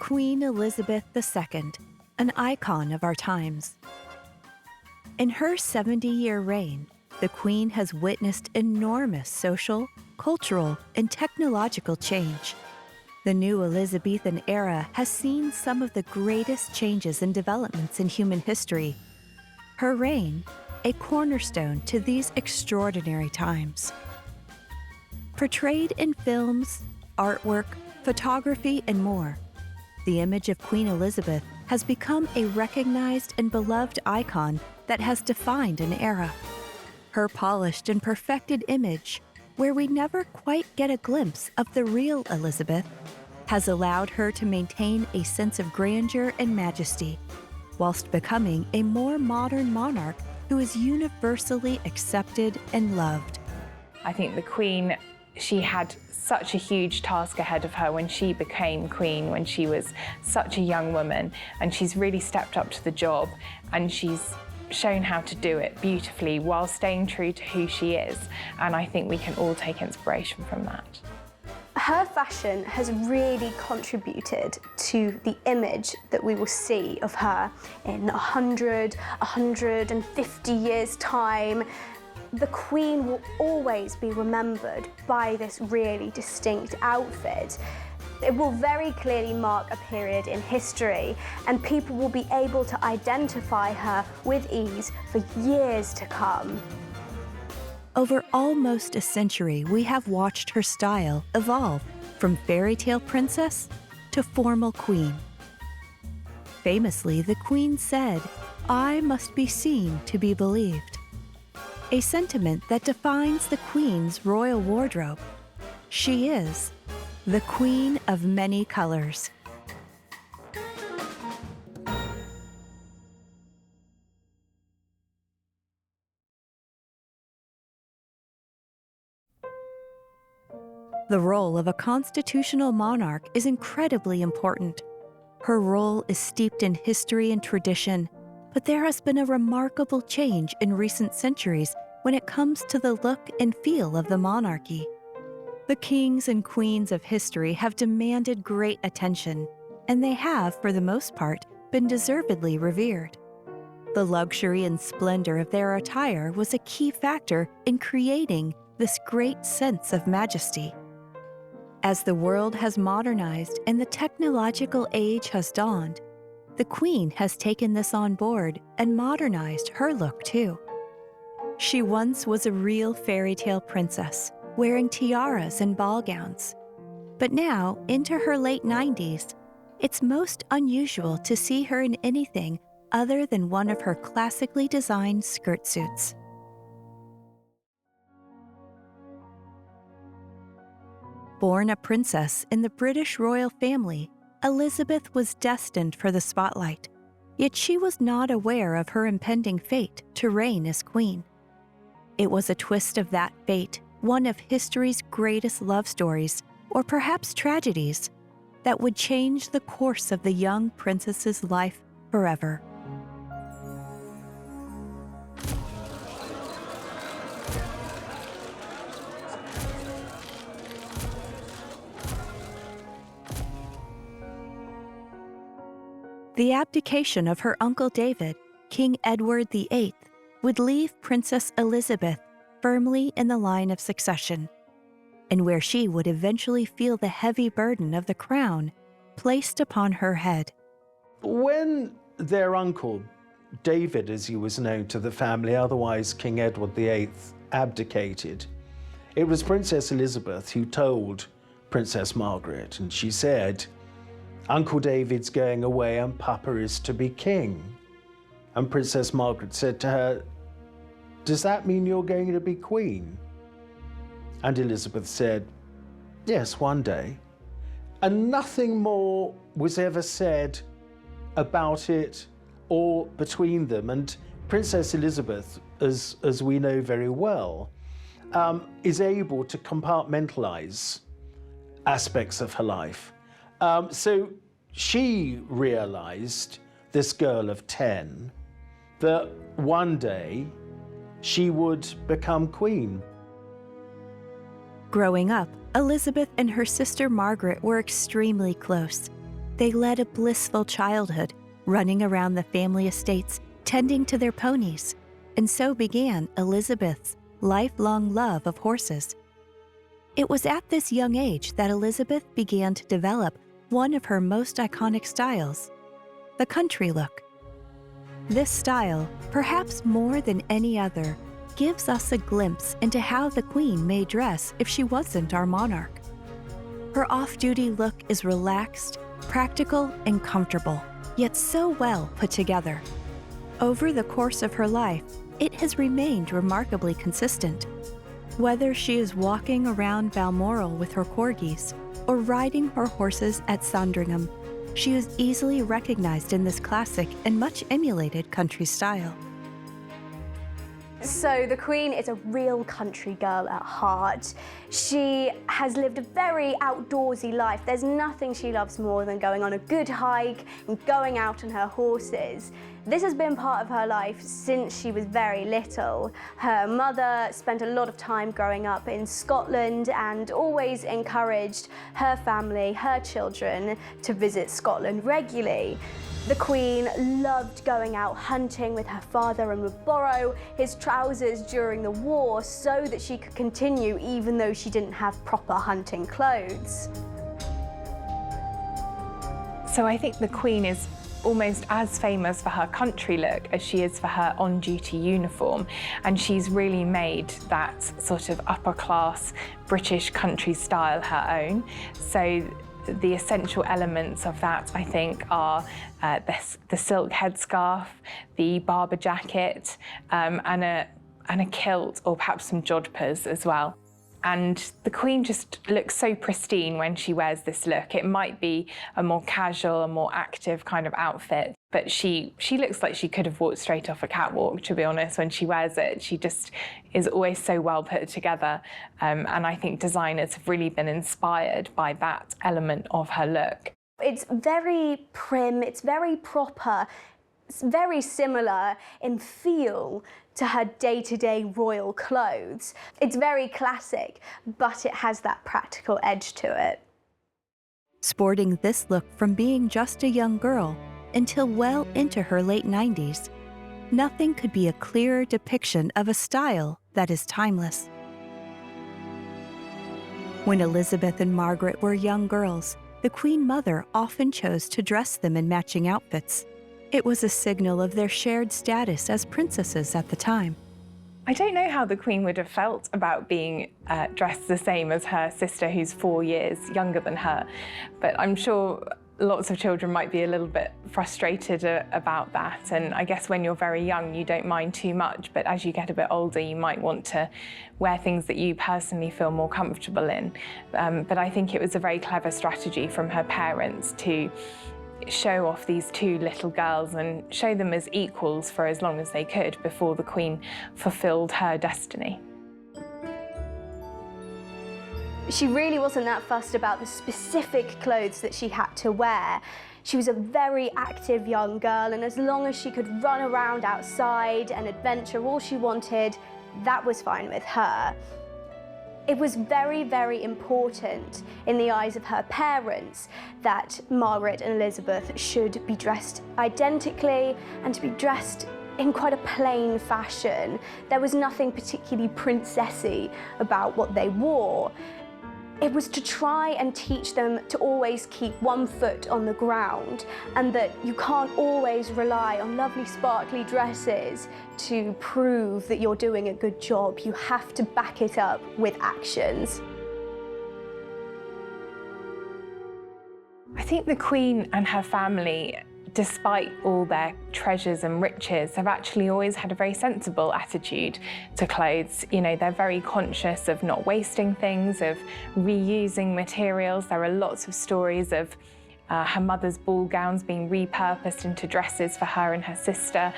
Queen Elizabeth II, an icon of our times. In her 70-year reign, the Queen has witnessed enormous social, cultural, and technological change. The new Elizabethan era has seen some of the greatest changes and developments in human history. Her reign, a cornerstone to these extraordinary times. Portrayed in films, artwork, photography, and more, the image of Queen Elizabeth has become a recognized and beloved icon that has defined an era. Her polished and perfected image, where we never quite get a glimpse of the real Elizabeth, has allowed her to maintain a sense of grandeur and majesty, whilst becoming a more modern monarch who is universally accepted and loved. I think the Queen, she had such a huge task ahead of her when she became Queen, when she was such a young woman, and she's really stepped up to the job, and she's shown how to do it beautifully while staying true to who she is. And I think we can all take inspiration from that. Her fashion has really contributed to the image that we will see of her in 100, 150 years' time. The Queen will always be remembered by this really distinct outfit. It will very clearly mark a period in history, and people will be able to identify her with ease for years to come. Over almost a century, we have watched her style evolve from fairytale princess to formal queen. Famously, the Queen said, "I must be seen to be believed," a sentiment that defines the Queen's royal wardrobe. She is the Queen of many colors. The role of a constitutional monarch is incredibly important. Her role is steeped in history and tradition, but there has been a remarkable change in recent centuries when it comes to the look and feel of the monarchy. The kings and queens of history have demanded great attention, and they have, for the most part, been deservedly revered. The luxury and splendor of their attire was a key factor in creating this great sense of majesty. As the world has modernized and the technological age has dawned, the Queen has taken this on board and modernized her look too. She once was a real fairy tale princess, wearing tiaras and ball gowns. But now, into her late 90s, it's most unusual to see her in anything other than one of her classically designed skirt suits. Born a princess in the British royal family, Elizabeth was destined for the spotlight, yet she was not aware of her impending fate to reign as queen. It was a twist of that fate, one of history's greatest love stories, or perhaps tragedies, that would change the course of the young princess's life forever. The abdication of her uncle David, King Edward VIII, would leave Princess Elizabeth firmly in the line of succession, and where she would eventually feel the heavy burden of the crown placed upon her head. When their uncle, David as he was known to the family, otherwise King Edward VIII, abdicated, it was Princess Elizabeth who told Princess Margaret, and she said, "Uncle David's going away and Papa is to be king." And Princess Margaret said to her, "Does that mean you're going to be queen?" And Elizabeth said, "Yes, one day." And nothing more was ever said about it or between them. And Princess Elizabeth, as we know very well, is able to compartmentalize aspects of her life. So she realized, this girl of 10, that one day she would become queen. Growing up, Elizabeth and her sister Margaret were extremely close. They led a blissful childhood, running around the family estates, tending to their ponies, and so began Elizabeth's lifelong love of horses. It was at this young age that Elizabeth began to develop one of her most iconic styles, the country look. This style, perhaps more than any other, gives us a glimpse into how the Queen may dress if she wasn't our monarch. Her off-duty look is relaxed, practical, and comfortable, yet so well put together. Over the course of her life, it has remained remarkably consistent. Whether she is walking around Balmoral with her corgis or riding her horses at Sandringham, she is easily recognized in this classic and much emulated country style. So the Queen is a real country girl at heart. She has lived a very outdoorsy life. There's nothing she loves more than going on a good hike and going out on her horses. This has been part of her life since she was very little. Her mother spent a lot of time growing up in Scotland and always encouraged her family, her children, to visit Scotland regularly. The Queen loved going out hunting with her father and would borrow his trousers during the war so that she could continue even though she didn't have proper hunting clothes. So I think the Queen is almost as famous for her country look as she is for her on-duty uniform, and she's really made that sort of upper-class British country style her own. So the essential elements of that, I think, are the silk headscarf, the Barber jacket, and a kilt, or perhaps some jodhpurs as well. And the Queen just looks so pristine when she wears this look. It might be a more casual, a more active kind of outfit, but she looks like she could have walked straight off a catwalk, to be honest, when she wears it. She just is always so well put together. And I think designers have really been inspired by that element of her look. It's very prim, it's very proper, it's very similar in feel to her day-to-day royal clothes. It's very classic, but it has that practical edge to it. Sporting this look from being just a young girl until well into her late 90s, nothing could be a clearer depiction of a style that is timeless. When Elizabeth and Margaret were young girls, the Queen Mother often chose to dress them in matching outfits. It was a signal of their shared status as princesses at the time. I don't know how the Queen would have felt about being dressed the same as her sister, who's 4 years younger than her, but I'm sure lots of children might be a little bit frustrated about that. And I guess when you're very young, you don't mind too much, but as you get a bit older, you might want to wear things that you personally feel more comfortable in. But I think it was a very clever strategy from her parents to show off these two little girls and show them as equals for as long as they could before the Queen fulfilled her destiny. She really wasn't that fussed about the specific clothes that she had to wear. She was a very active young girl, and as long as she could run around outside and adventure all she wanted, that was fine with her. It was very, very important in the eyes of her parents that Margaret and Elizabeth should be dressed identically and to be dressed in quite a plain fashion. There was nothing particularly princessy about what they wore. It was to try and teach them to always keep one foot on the ground, and that you can't always rely on lovely sparkly dresses to prove that you're doing a good job. You have to back it up with actions. I think the Queen and her family, despite all their treasures and riches, have actually always had a very sensible attitude to clothes. You know, they're very conscious of not wasting things, of reusing materials. There are lots of stories of her mother's ball gowns being repurposed into dresses for her and her sister.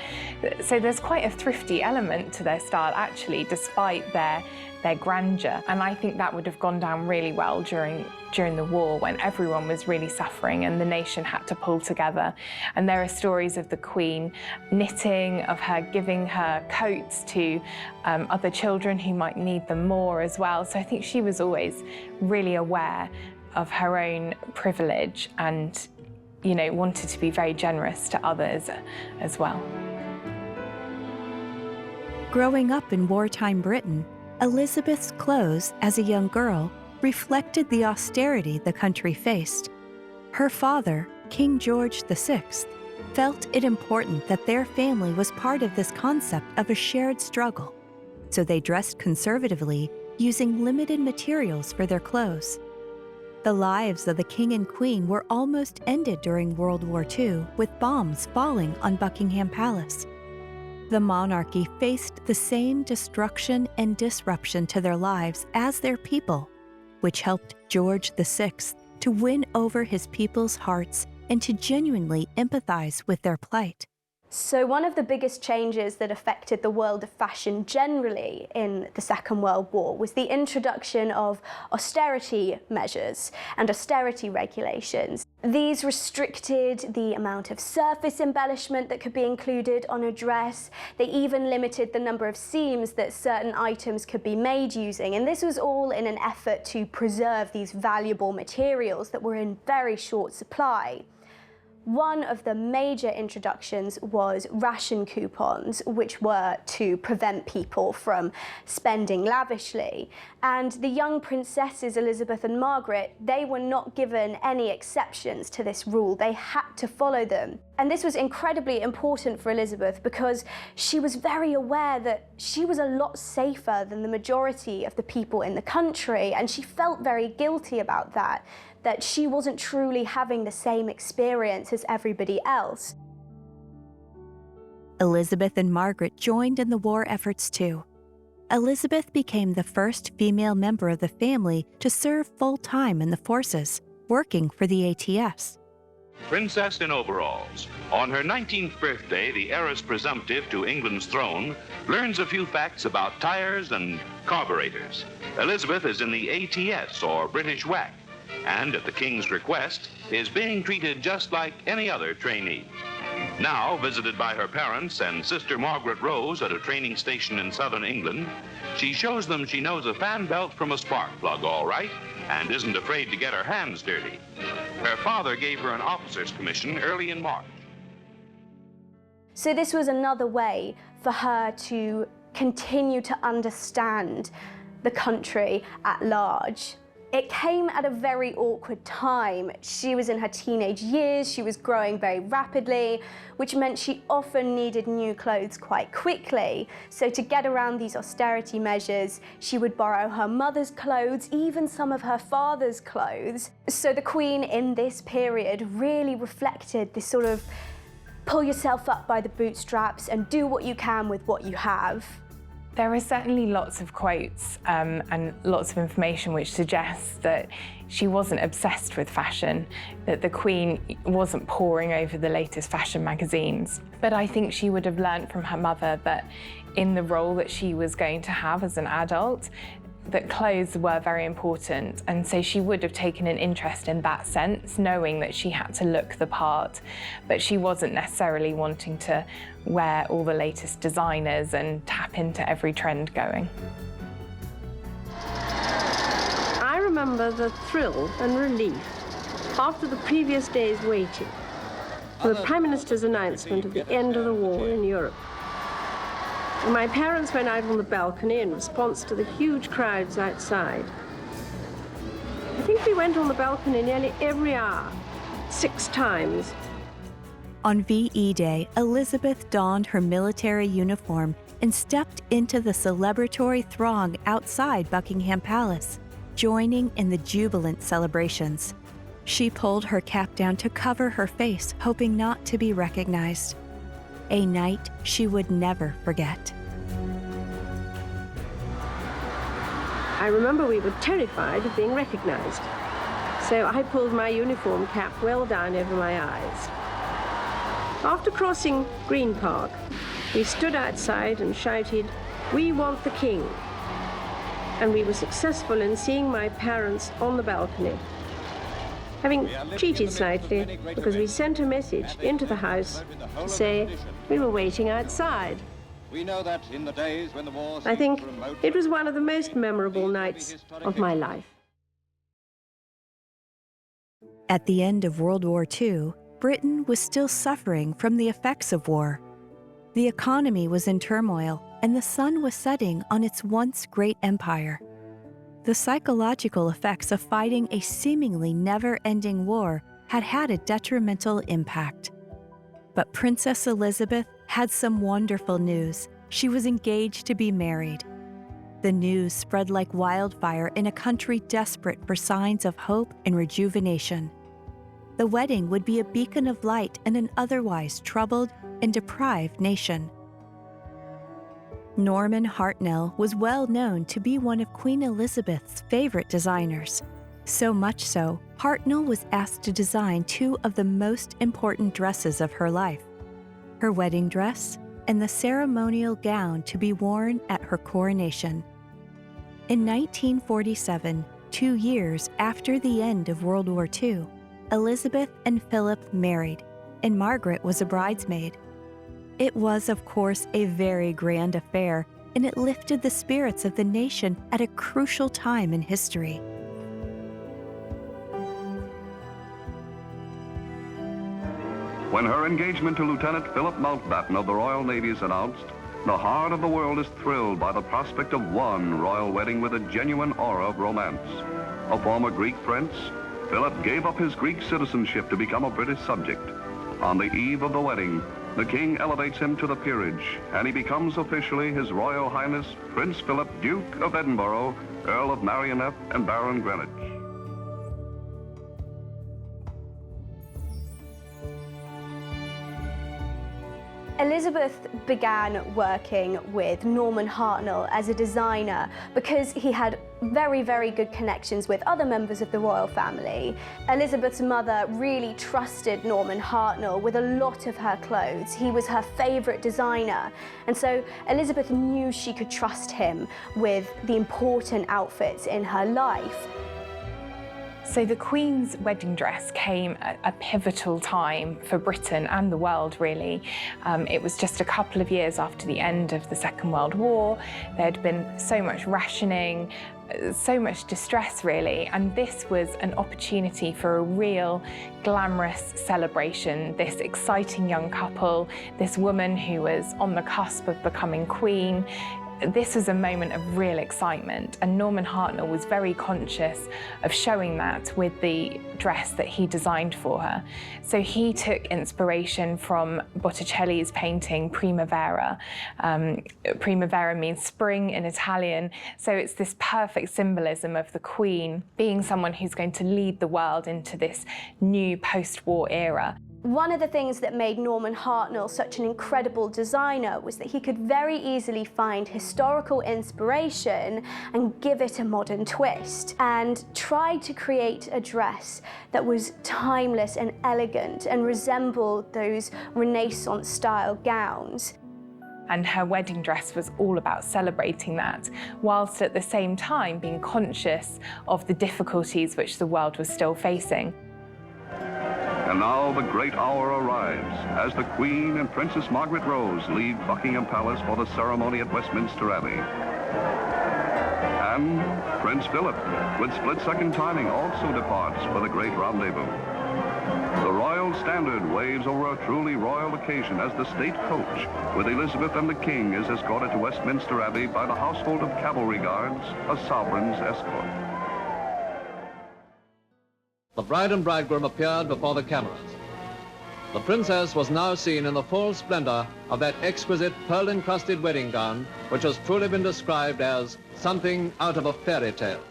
So there's quite a thrifty element to their style, actually, despite their grandeur. And I think that would have gone down really well during the war, when everyone was really suffering and the nation had to pull together. And there are stories of the Queen knitting, of her giving her coats to other children who might need them more as well. So I think she was always really aware of her own privilege and you know, wanted to be very generous to others as well. Growing up in wartime Britain, Elizabeth's clothes as a young girl reflected the austerity the country faced. Her father, King George VI, felt it important that their family was part of this concept of a shared struggle, so they dressed conservatively, using limited materials for their clothes. The lives of the king and queen were almost ended during World War II, with bombs falling on Buckingham Palace. The monarchy faced the same destruction and disruption to their lives as their people, which helped George VI to win over his people's hearts and to genuinely empathize with their plight. So one of the biggest changes that affected the world of fashion generally in the Second World War was the introduction of austerity measures and austerity regulations. These restricted the amount of surface embellishment that could be included on a dress. They even limited the number of seams that certain items could be made using, and this was all in an effort to preserve these valuable materials that were in very short supply. One of the major introductions was ration coupons, which were to prevent people from spending lavishly. And the young princesses, Elizabeth and Margaret, they were not given any exceptions to this rule. They had to follow them. And this was incredibly important for Elizabeth because she was very aware that she was a lot safer than the majority of the people in the country, and she felt very guilty about that she wasn't truly having the same experience as everybody else. Elizabeth and Margaret joined in the war efforts too. Elizabeth became the first female member of the family to serve full-time in the forces, working for the ATS. Princess in overalls. On her 19th birthday, the heiress presumptive to England's throne learns a few facts about tires and carburetors. Elizabeth is in the ATS, or British WAC, and at the King's request, is being treated just like any other trainee. Now, visited by her parents and sister Margaret Rose at a training station in southern England, she shows them she knows a fan belt from a spark plug all right, and isn't afraid to get her hands dirty. Her father gave her an officer's commission early in March. So this was another way for her to continue to understand the country at large. It came at a very awkward time. She was in her teenage years, she was growing very rapidly, which meant she often needed new clothes quite quickly. So to get around these austerity measures, she would borrow her mother's clothes, even some of her father's clothes. So the Queen in this period really reflected this sort of pull yourself up by the bootstraps and do what you can with what you have. There are certainly lots of quotes and lots of information which suggests that she wasn't obsessed with fashion, that the Queen wasn't poring over the latest fashion magazines. But I think she would have learnt from her mother that in the role that she was going to have as an adult, that clothes were very important, and so she would have taken an interest in that sense, knowing that she had to look the part, but she wasn't necessarily wanting to wear all the latest designers and tap into every trend going. I remember the thrill and relief after the previous day's waiting for the Prime Minister's announcement of the end of the war in Europe. My parents went out on the balcony in response to the huge crowds outside. I think we went on the balcony nearly every hour, 6 times. On VE Day, Elizabeth donned her military uniform and stepped into the celebratory throng outside Buckingham Palace, joining in the jubilant celebrations. She pulled her cap down to cover her face, hoping not to be recognized. A night she would never forget. I remember we were terrified of being recognized, so I pulled my uniform cap well down over my eyes. After crossing Green Park, we stood outside and shouted, "We want the King!" And we were successful in seeing my parents on the balcony, having cheated slightly because we sent a message into the house to say we were waiting outside. I think it was one of the most memorable nights of my life. At the end of World War II, Britain was still suffering from the effects of war. The economy was in turmoil, and the sun was setting on its once great empire. The psychological effects of fighting a seemingly never-ending war had had a detrimental impact. But Princess Elizabeth had some wonderful news. She was engaged to be married. The news spread like wildfire in a country desperate for signs of hope and rejuvenation. The wedding would be a beacon of light in an otherwise troubled and deprived nation. Norman Hartnell was well known to be one of Queen Elizabeth's favorite designers. So much so, Hartnell was asked to design two of the most important dresses of her life: her wedding dress and the ceremonial gown to be worn at her coronation. In 1947, 2 years after the end of World War II, Elizabeth and Philip married, and Margaret was a bridesmaid. It was, of course, a very grand affair, and it lifted the spirits of the nation at a crucial time in history. When her engagement to Lieutenant Philip Mountbatten of the Royal Navy is announced, the heart of the world is thrilled by the prospect of one royal wedding with a genuine aura of romance. A former Greek prince, Philip gave up his Greek citizenship to become a British subject. On the eve of the wedding, the king elevates him to the peerage, and he becomes officially His Royal Highness Prince Philip, Duke of Edinburgh, Earl of Merioneth, and Baron Greenwich. Elizabeth began working with Norman Hartnell as a designer because he had very, very good connections with other members of the royal family. Elizabeth's mother really trusted Norman Hartnell with a lot of her clothes. He was her favourite designer, and so Elizabeth knew she could trust him with the important outfits in her life. So the Queen's wedding dress came at a pivotal time for Britain and the world, really. It was just a couple of years after the end of the Second World War. There had been so much rationing, so much distress, really, and this was an opportunity for a real glamorous celebration. This exciting young couple, this woman who was on the cusp of becoming queen. This was a moment of real excitement, and Norman Hartnell was very conscious of showing that with the dress that he designed for her. So he took inspiration from Botticelli's painting Primavera. Primavera means spring in Italian, so it's this perfect symbolism of the Queen being someone who's going to lead the world into this new post-war era. One of the things that made Norman Hartnell such an incredible designer was that he could very easily find historical inspiration and give it a modern twist, and tried to create a dress that was timeless and elegant and resembled those Renaissance-style gowns. And her wedding dress was all about celebrating that, whilst at the same time being conscious of the difficulties which the world was still facing. And now the great hour arrives as the Queen and Princess Margaret Rose leave Buckingham Palace for the ceremony at Westminster Abbey. And Prince Philip, with split-second timing, also departs for the great rendezvous. The royal standard waves over a truly royal occasion as the state coach with Elizabeth and the King is escorted to Westminster Abbey by the household of cavalry guards, a sovereign's escort. The bride and bridegroom appeared before the cameras. The princess was now seen in the full splendor of that exquisite pearl-encrusted wedding gown, which has truly been described as something out of a fairy tale.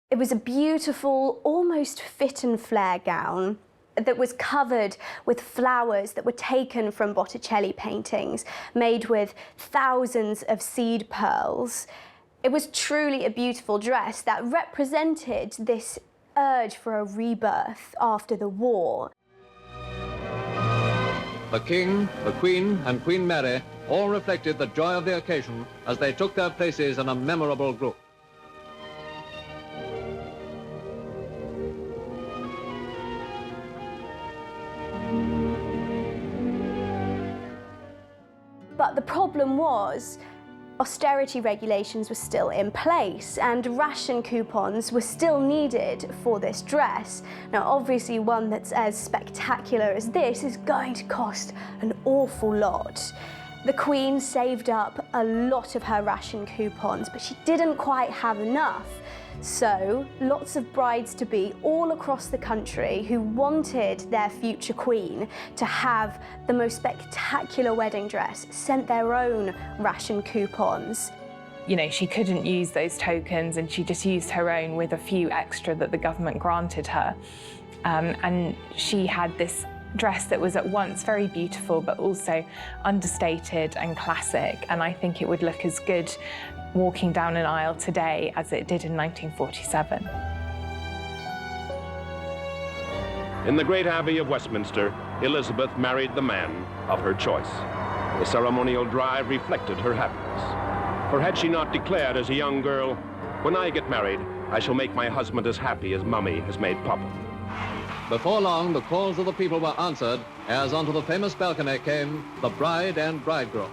It was a beautiful, almost fit and flare gown that was covered with flowers that were taken from Botticelli paintings, made with thousands of seed pearls. It was truly a beautiful dress that represented this urge for a rebirth after the war. The King, the Queen, and Queen Mary all reflected the joy of the occasion as they took their places in a memorable group. But the problem was, austerity regulations were still in place and ration coupons were still needed for this dress. Now obviously one that's as spectacular as this is going to cost an awful lot. The Queen saved up a lot of her ration coupons, but she didn't quite have enough. So lots of brides-to-be all across the country who wanted their future queen to have the most spectacular wedding dress sent their own ration coupons. You know, she couldn't use those tokens and she just used her own with a few extra that the government granted her. And she had this dress that was at once very beautiful but also understated and classic, and I think it would look as good walking down an aisle today as it did in 1947. In the great Abbey of Westminster, Elizabeth married the man of her choice. The ceremonial drive reflected her happiness. For had she not declared as a young girl, "When I get married, I shall make my husband as happy as Mummy has made Papa." Before long, the calls of the people were answered as onto the famous balcony came the bride and bridegroom.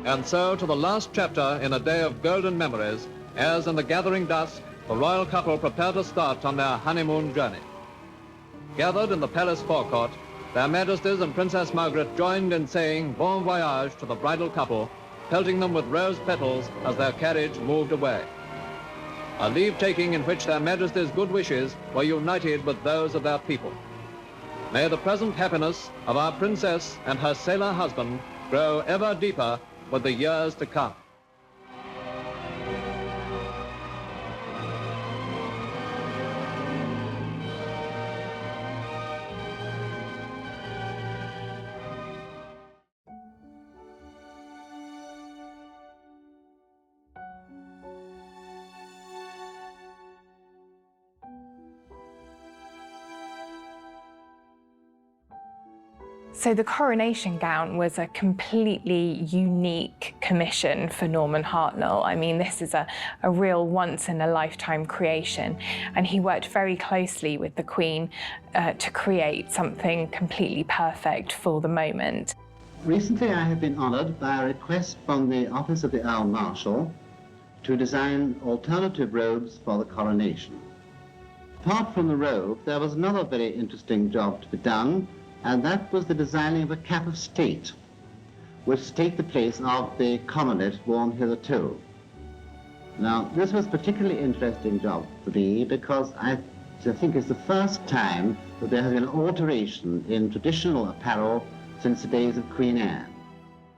And so to the last chapter in a day of golden memories, as in the gathering dusk, the royal couple prepared to start on their honeymoon journey. Gathered in the palace forecourt, Their Majesties and Princess Margaret joined in saying bon voyage to the bridal couple, pelting them with rose petals as their carriage moved away. A leave-taking in which Their Majesties' good wishes were united with those of their people. May the present happiness of our princess and her sailor husband grow ever deeper with the years to come. So the coronation gown was a completely unique commission for Norman Hartnell. I mean, this is a real once-in-a-lifetime creation, and he worked very closely with the Queen to create something completely perfect for the moment. Recently I have been honoured by a request from the Office of the Earl Marshal to design alternative robes for the coronation. Apart from the robe, there was another very interesting job to be done, and that was the designing of a cap of state, which to take the place of the coronet worn hitherto. Now, this was a particularly interesting job for me because I think it's the first time that there has been an alteration in traditional apparel since the days of Queen Anne.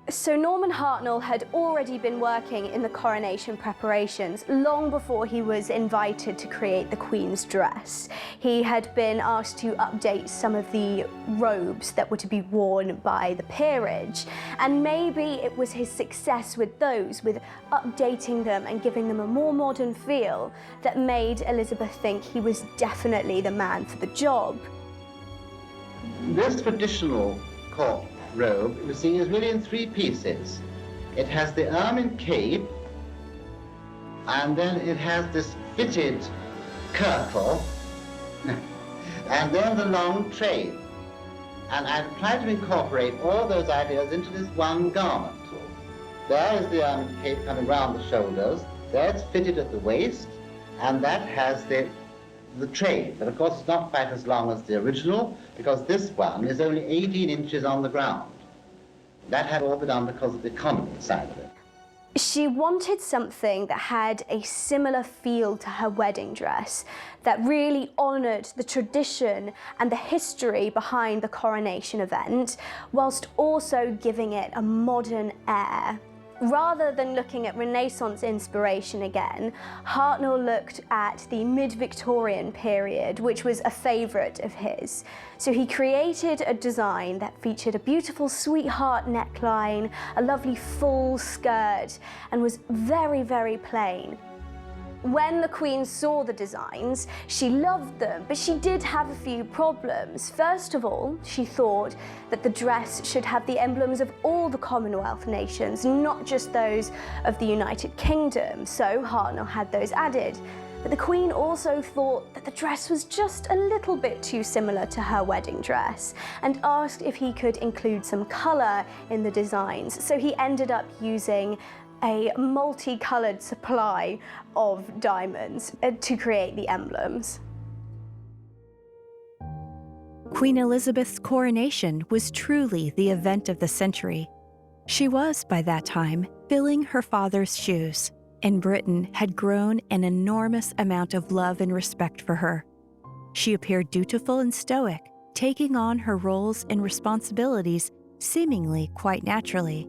So Norman Hartnell had already been working in the coronation preparations long before he was invited to create the Queen's dress. He had been asked to update some of the robes that were to be worn by the peerage, and maybe it was his success with those, with updating them and giving them a more modern feel, that made Elizabeth think he was definitely the man for the job. This traditional court robe, you see, is really in three pieces. It has the ermine cape, and then it has this fitted kirtle, and then the long train. And I've tried to incorporate all those ideas into this one garment. There is the ermine cape coming round the shoulders, there it's fitted at the waist, and that has the train. But of course it's not quite as long as the original, because this one is only 18 inches on the ground. That had all been done because of the economy side of it. She wanted something that had a similar feel to her wedding dress, that really honoured the tradition and the history behind the coronation event, whilst also giving it a modern air. Rather than looking at Renaissance inspiration again, Hartnell looked at the mid-Victorian period, which was a favourite of his. So he created a design that featured a beautiful sweetheart neckline, a lovely full skirt, and was very, very plain. When the Queen saw the designs, she loved them, but she did have a few problems. First of all, she thought that the dress should have the emblems of all the Commonwealth nations, not just those of the United Kingdom, so Hartnell had those added. But the Queen also thought that the dress was just a little bit too similar to her wedding dress and asked if he could include some colour in the designs. So he ended up using a multicoloured supply of diamonds to create the emblems. Queen Elizabeth's coronation was truly the event of the century. She was, by that time, filling her father's shoes, and Britain had grown an enormous amount of love and respect for her. She appeared dutiful and stoic, taking on her roles and responsibilities seemingly quite naturally.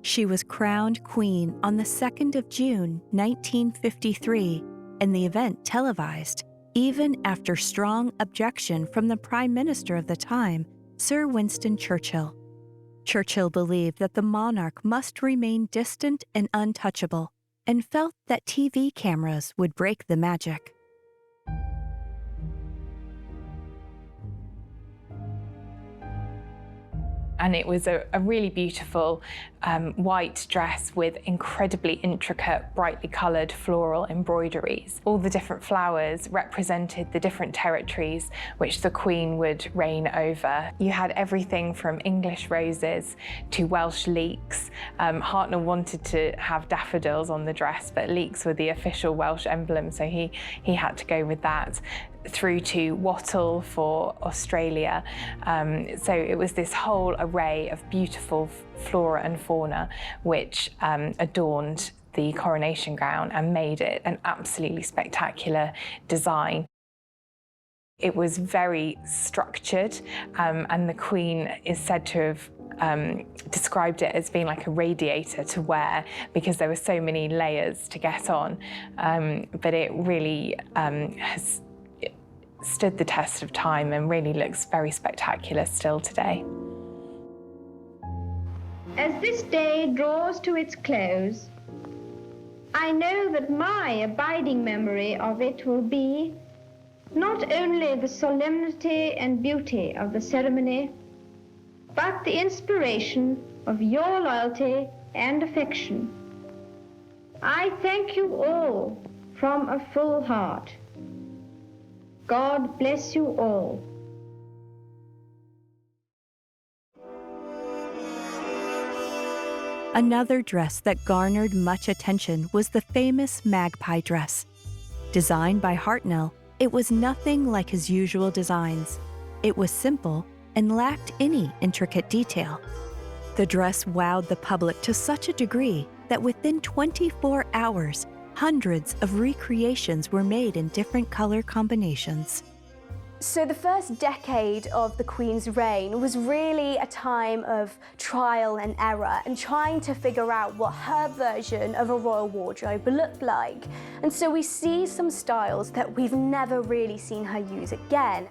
She was crowned queen on the 2nd of June, 1953, and the event televised, even after strong objection from the Prime Minister of the time, Sir Winston Churchill. Churchill believed that the monarch must remain distant and untouchable, and felt that TV cameras would break the magic. And it was a really beautiful white dress with incredibly intricate, brightly coloured floral embroideries. All the different flowers represented the different territories which the Queen would reign over. You had everything from English roses to Welsh leeks. Hartnell wanted to have daffodils on the dress, but leeks were the official Welsh emblem, so he had to go with that, through to wattle for Australia. So it was this whole array of beautiful flora and fauna which adorned the coronation gown and made it an absolutely spectacular design. It was very structured, and the Queen is said to have described it as being like a radiator to wear because there were so many layers to get on. But it really has stood the test of time and really looks very spectacular still today. As this day draws to its close, I know that my abiding memory of it will be not only the solemnity and beauty of the ceremony, but the inspiration of your loyalty and affection. I thank you all from a full heart. God bless you all. Another dress that garnered much attention was the famous magpie dress. Designed by Hartnell, it was nothing like his usual designs. It was simple and lacked any intricate detail. The dress wowed the public to such a degree that within 24 hours, hundreds of recreations were made in different color combinations. So the first decade of the Queen's reign was really a time of trial and error and trying to figure out what her version of a royal wardrobe looked like. And so we see some styles that we've never really seen her use again.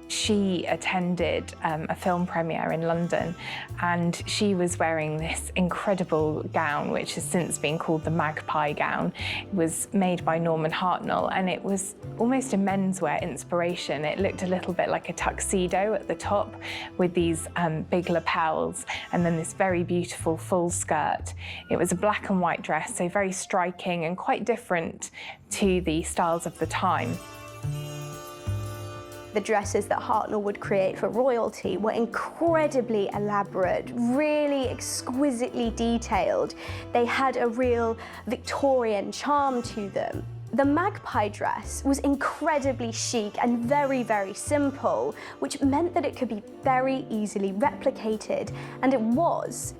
She attended a film premiere in London, and she was wearing this incredible gown which has since been called the magpie gown. It was made by Norman Hartnell, and it was almost a menswear inspiration. It looked a little bit like a tuxedo at the top with these big lapels and then this very beautiful full skirt. It was a black and white dress, so very striking and quite different to the styles of the time. The dresses that Hartnell would create for royalty were incredibly elaborate, really exquisitely detailed. They had a real Victorian charm to them. The magpie dress was incredibly chic and very, very simple, which meant that it could be very easily replicated, and it was.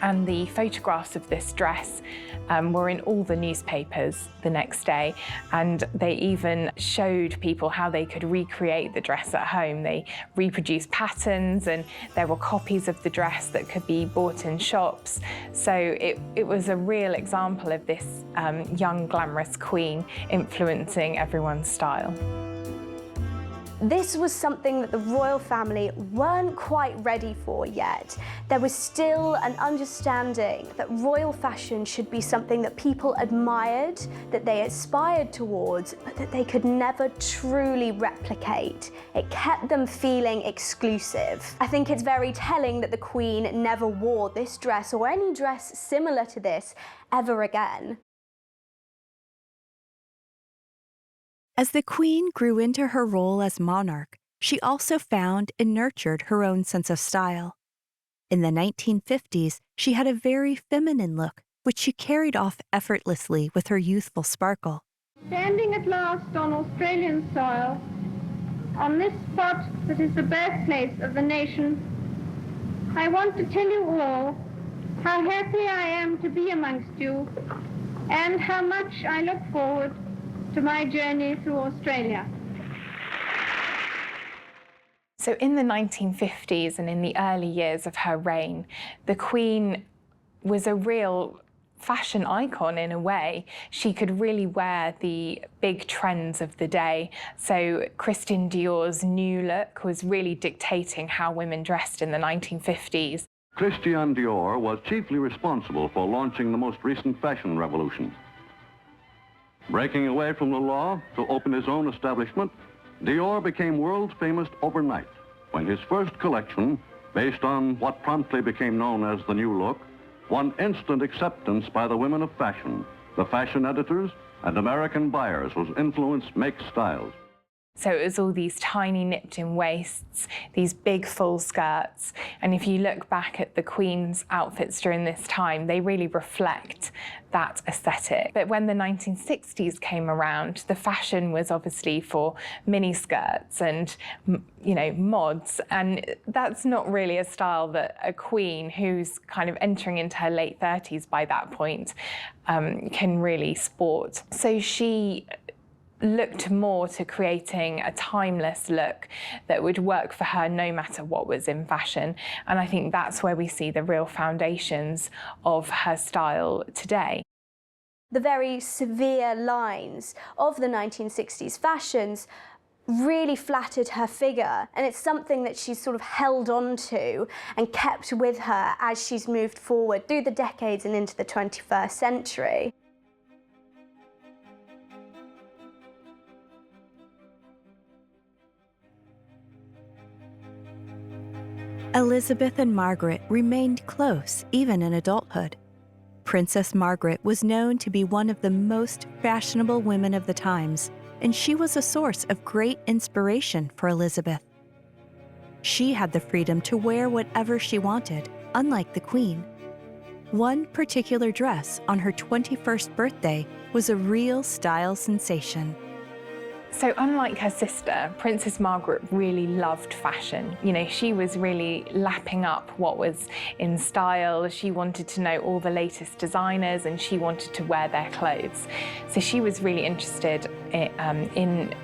And the photographs of this dress were in all the newspapers the next day, and they even showed people how they could recreate the dress at home. They reproduced patterns, and there were copies of the dress that could be bought in shops. So it was a real example of this young, glamorous queen influencing everyone's style. This was something that the royal family weren't quite ready for yet. There was still an understanding that royal fashion should be something that people admired, that they aspired towards, but that they could never truly replicate. It kept them feeling exclusive. I think it's very telling that the Queen never wore this dress or any dress similar to this ever again. As the Queen grew into her role as monarch, she also found and nurtured her own sense of style. In the 1950s, she had a very feminine look, which she carried off effortlessly with her youthful sparkle. Standing at last on Australian soil, on this spot that is the birthplace of the nation, I want to tell you all how happy I am to be amongst you and how much I look forward to my journey through Australia. So in the 1950s and in the early years of her reign, the Queen was a real fashion icon in a way. She could really wear the big trends of the day. So Christian Dior's new look was really dictating how women dressed in the 1950s. Christian Dior was chiefly responsible for launching the most recent fashion revolution. Breaking away from the law to open his own establishment, Dior became world famous overnight when his first collection, based on what promptly became known as the new look, won instant acceptance by the women of fashion, the fashion editors, and American buyers whose influence makes styles. So it was all these tiny nipped-in waists, these big full skirts. And if you look back at the Queen's outfits during this time, they really reflect that aesthetic. But when the 1960s came around, the fashion was obviously for mini skirts and, you know, mods. And that's not really a style that a queen who's kind of entering into her late 30s by that point can really sport. So she looked more to creating a timeless look that would work for her no matter what was in fashion. And I think that's where we see the real foundations of her style today. The very severe lines of the 1960s fashions really flattered her figure, and it's something that she's sort of held on to and kept with her as she's moved forward through the decades and into the 21st century. Elizabeth and Margaret remained close even in adulthood. Princess Margaret was known to be one of the most fashionable women of the times, and she was a source of great inspiration for Elizabeth. She had the freedom to wear whatever she wanted, unlike the Queen. One particular dress on her 21st birthday was a real style sensation. So unlike her sister, Princess Margaret really loved fashion. You know, she was really lapping up what was in style. She wanted to know all the latest designers and she wanted to wear their clothes. So she was really interested in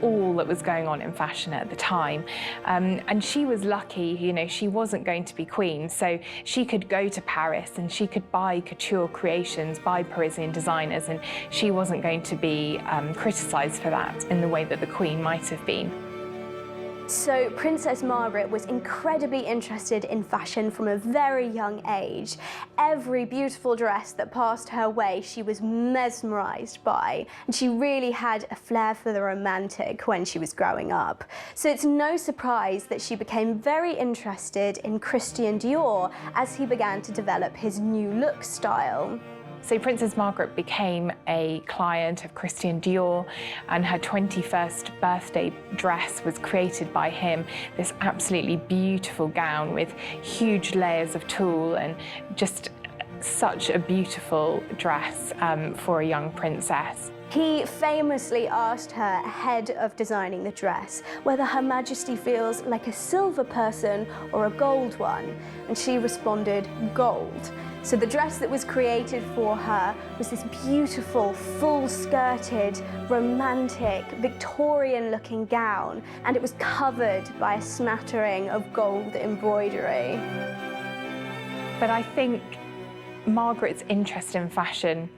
all that was going on in fashion at the time. And she was lucky, you know, she wasn't going to be queen, so she could go to Paris and she could buy couture creations by Parisian designers, and she wasn't going to be criticised for that in the way that the Queen might have been. So Princess Margaret was incredibly interested in fashion from a very young age. Every beautiful dress that passed her way, she was mesmerised by, and she really had a flair for the romantic when she was growing up. So it's no surprise that she became very interested in Christian Dior as he began to develop his new look style. So Princess Margaret became a client of Christian Dior, and her 21st birthday dress was created by him. This absolutely beautiful gown with huge layers of tulle and just such a beautiful dress for a young princess. He famously asked her ahead of designing the dress whether Her Majesty feels like a silver person or a gold one, and she responded, gold. So the dress that was created for her was this beautiful, full-skirted, romantic, Victorian-looking gown, and it was covered by a smattering of gold embroidery. But I think Margaret's interest in fashion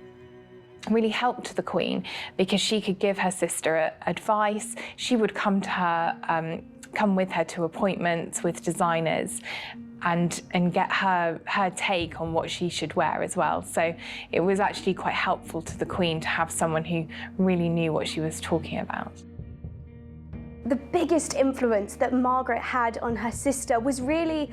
really helped the Queen because she could give her sister advice. She would come to her, come with her to appointments with designers and get her take on what she should wear as well. So it was actually quite helpful to the Queen to have someone who really knew what she was talking about. The biggest influence that Margaret had on her sister was really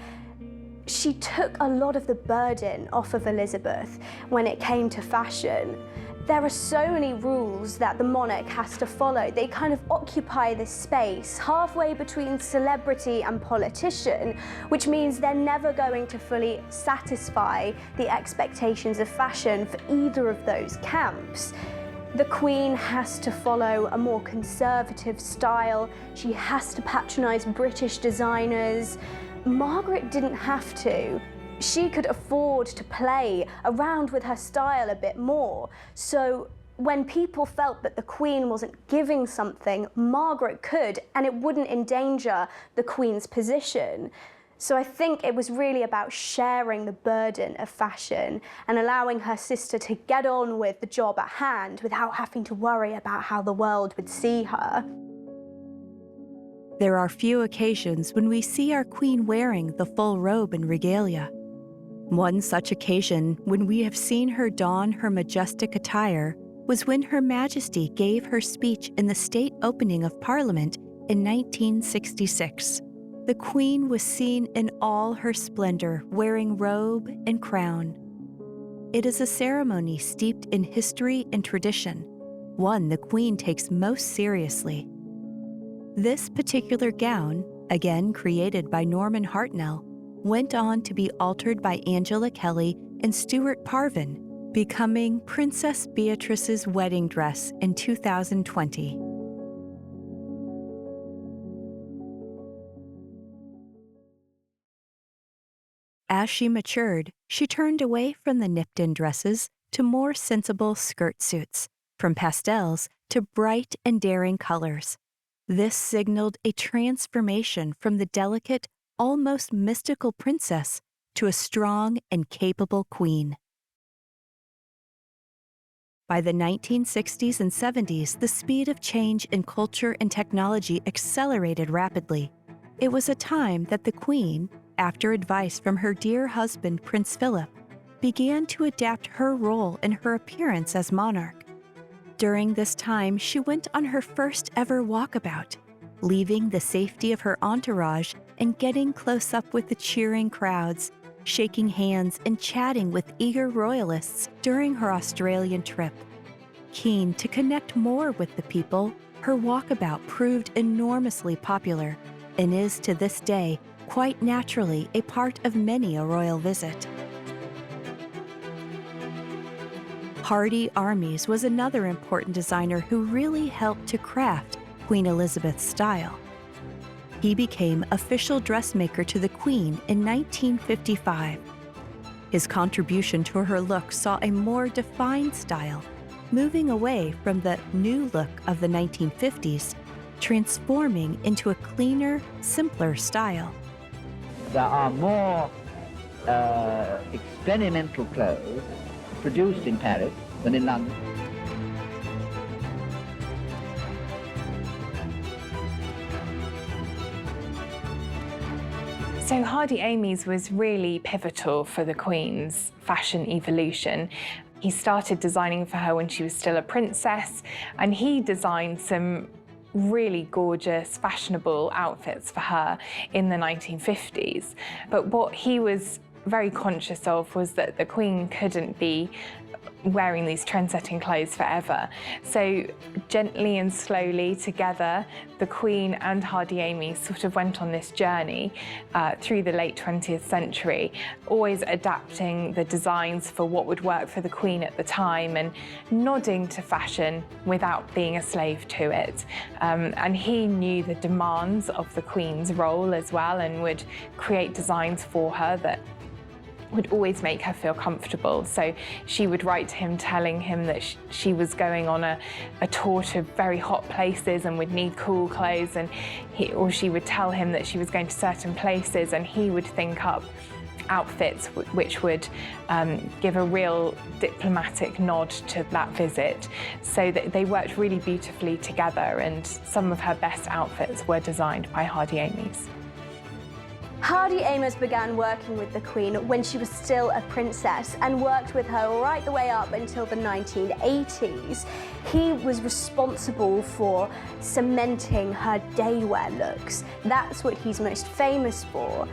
she took a lot of the burden off of Elizabeth when it came to fashion. There are so many rules that the monarch has to follow. They kind of occupy this space halfway between celebrity and politician, which means they're never going to fully satisfy the expectations of fashion for either of those camps. The Queen has to follow a more conservative style. She has to patronise British designers. Margaret didn't have to. She could afford to play around with her style a bit more. So when people felt that the Queen wasn't giving something, Margaret could, and it wouldn't endanger the Queen's position. So I think it was really about sharing the burden of fashion and allowing her sister to get on with the job at hand without having to worry about how the world would see her. There are few occasions when we see our Queen wearing the full robe and regalia. One such occasion when we have seen her don her majestic attire was when Her Majesty gave her speech in the state opening of Parliament in 1966. The Queen was seen in all her splendor, wearing robe and crown. It is a ceremony steeped in history and tradition, one the Queen takes most seriously. This particular gown, again created by Norman Hartnell, went on to be altered by Angela Kelly and Stuart Parvin, becoming Princess Beatrice's wedding dress in 2020. As she matured, she turned away from the nipped-in dresses to more sensible skirt suits, from pastels to bright and daring colors. This signaled a transformation from the delicate, almost mystical princess to a strong and capable queen. By the 1960s and 70s, the speed of change in culture and technology accelerated rapidly. It was a time that the Queen, after advice from her dear husband Prince Philip, began to adapt her role and her appearance as monarch. During this time, she went on her first ever walkabout, leaving the safety of her entourage and getting close up with the cheering crowds, shaking hands and chatting with eager royalists during her Australian trip. Keen to connect more with the people, her walkabout proved enormously popular and is to this day quite naturally a part of many a royal visit. Hardy Armies was another important designer who really helped to craft Queen Elizabeth's style. He became official dressmaker to the Queen in 1955. His contribution to her look saw a more defined style, moving away from the new look of the 1950s, transforming into a cleaner, simpler style. There are more experimental clothes produced in Paris than in London. So Hardy Amies was really pivotal for the Queen's fashion evolution. He started designing for her when she was still a princess, and he designed some really gorgeous, fashionable outfits for her in the 1950s. But what he was very conscious of was that the Queen couldn't be wearing these trend-setting clothes forever. So gently and slowly together, the Queen and Hardy Amies sort of went on this journey through the late 20th century, always adapting the designs for what would work for the Queen at the time and nodding to fashion without being a slave to it. And he knew the demands of the Queen's role as well and would create designs for her that would always make her feel comfortable. So she would write to him telling him that she was going on a tour to very hot places and would need cool clothes, and she would tell him that she was going to certain places and he would think up outfits which would give a real diplomatic nod to that visit. So that they worked really beautifully together, and some of her best outfits were designed by Hardy Amies. Hardy Amies began working with the Queen when she was still a princess and worked with her right the way up until the 1980s. He was responsible for cementing her day wear looks. That's what he's most famous for.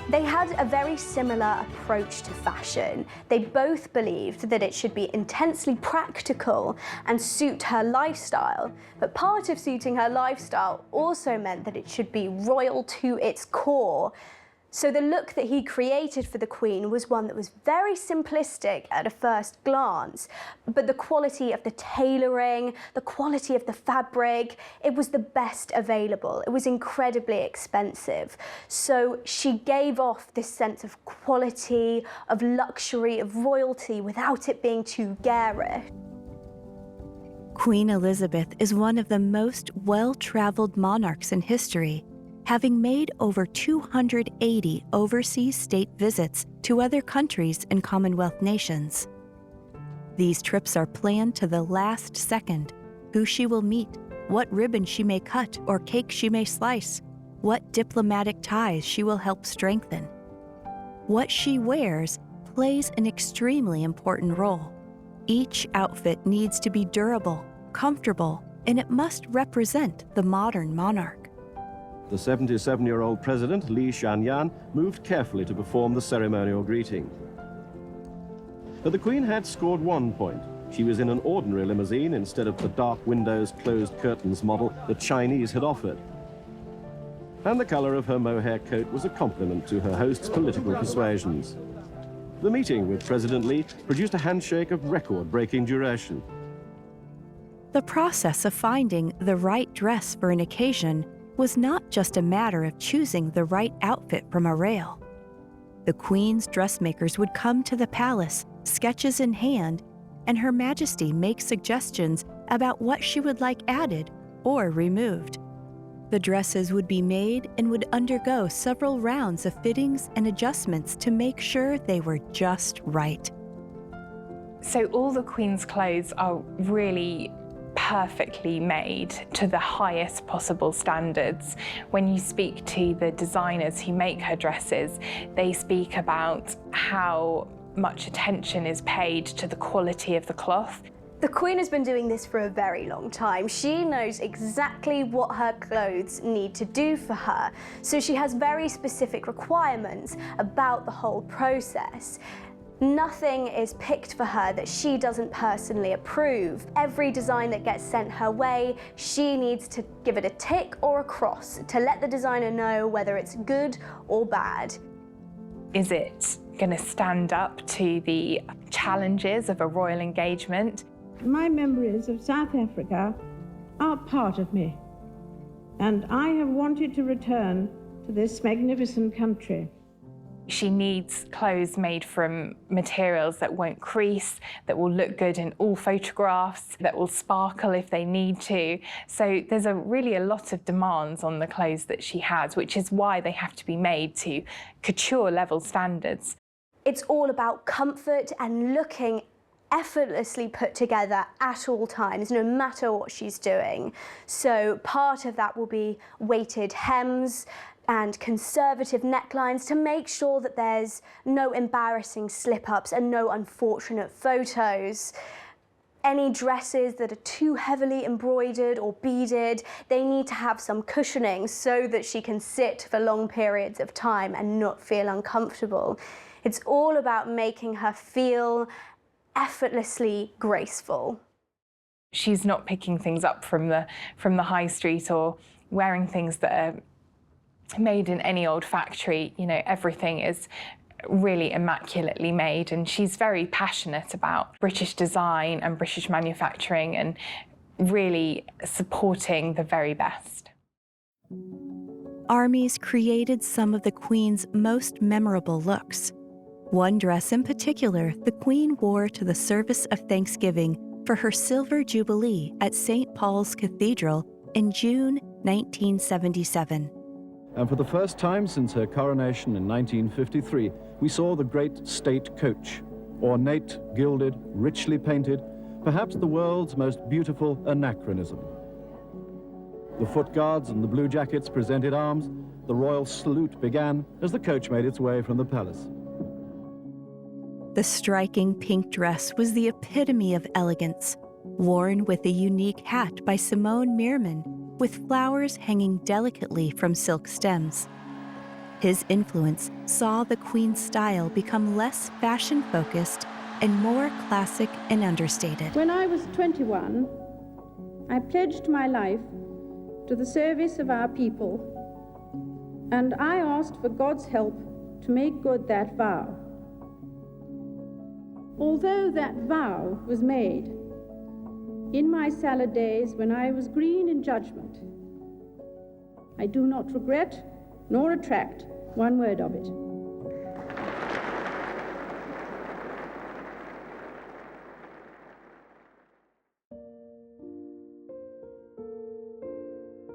They had a very similar approach to fashion. They both believed that it should be intensely practical and suit her lifestyle, but part of suiting her lifestyle also meant that it should be royal to its core. So the look that he created for the Queen was one that was very simplistic at a first glance, but the quality of the tailoring, the quality of the fabric, it was the best available. It was incredibly expensive. So she gave off this sense of quality, of luxury, of royalty without it being too garish. Queen Elizabeth is one of the most well-traveled monarchs in history, having made over 280 overseas state visits to other countries and Commonwealth nations. These trips are planned to the last second: who she will meet, what ribbon she may cut or cake she may slice, what diplomatic ties she will help strengthen. What she wears plays an extremely important role. Each outfit needs to be durable, comfortable, and it must represent the modern monarch. The 77-year-old president, Li Shanyan, moved carefully to perform the ceremonial greeting. But the Queen had scored 1 point. She was in an ordinary limousine instead of the dark windows, closed curtains model the Chinese had offered. And the color of her mohair coat was a compliment to her host's political persuasions. The meeting with President Li produced a handshake of record-breaking duration. The process of finding the right dress for an occasion was not just a matter of choosing the right outfit from a rail. The Queen's dressmakers would come to the palace, sketches in hand, and Her Majesty make suggestions about what she would like added or removed. The dresses would be made and would undergo several rounds of fittings and adjustments to make sure they were just right. So all the Queen's clothes are really perfectly made to the highest possible standards. When you speak to the designers who make her dresses, they speak about how much attention is paid to the quality of the cloth. The Queen has been doing this for a very long time. She knows exactly what her clothes need to do for her, so she has very specific requirements about the whole process. Nothing is picked for her that she doesn't personally approve. Every design that gets sent her way, she needs to give it a tick or a cross to let the designer know whether it's good or bad. Is it going to stand up to the challenges of a royal engagement? My memories of South Africa are part of me, and I have wanted to return to this magnificent country. She needs clothes made from materials that won't crease, that will look good in all photographs, that will sparkle if they need to. So there's really a lot of demands on the clothes that she has, which is why they have to be made to couture level standards. It's all about comfort and looking effortlessly put together at all times, no matter what she's doing. So part of that will be weighted hems and conservative necklines to make sure that there's no embarrassing slip-ups and no unfortunate photos. Any dresses that are too heavily embroidered or beaded, they need to have some cushioning so that she can sit for long periods of time and not feel uncomfortable. It's all about making her feel effortlessly graceful. She's not picking things up from the high street or wearing things that are made in any old factory. You know, everything is really immaculately made, and she's very passionate about British design and British manufacturing and really supporting the very best. Armies created some of the Queen's most memorable looks. One dress in particular the Queen wore to the service of Thanksgiving for her Silver Jubilee at St. Paul's Cathedral in June 1977. And for the first time since her coronation in 1953, we saw the great state coach, ornate, gilded, richly painted, perhaps the world's most beautiful anachronism. The foot guards and the blue jackets presented arms. The royal salute began as the coach made its way from the palace. The striking pink dress was the epitome of elegance, worn with a unique hat by Simone Meerman, with flowers hanging delicately from silk stems. His influence saw the Queen's style become less fashion-focused and more classic and understated. When I was 21, I pledged my life to the service of our people, and I asked for God's help to make good that vow. Although that vow was made in my salad days when I was green in judgment, I do not regret nor retract one word of it.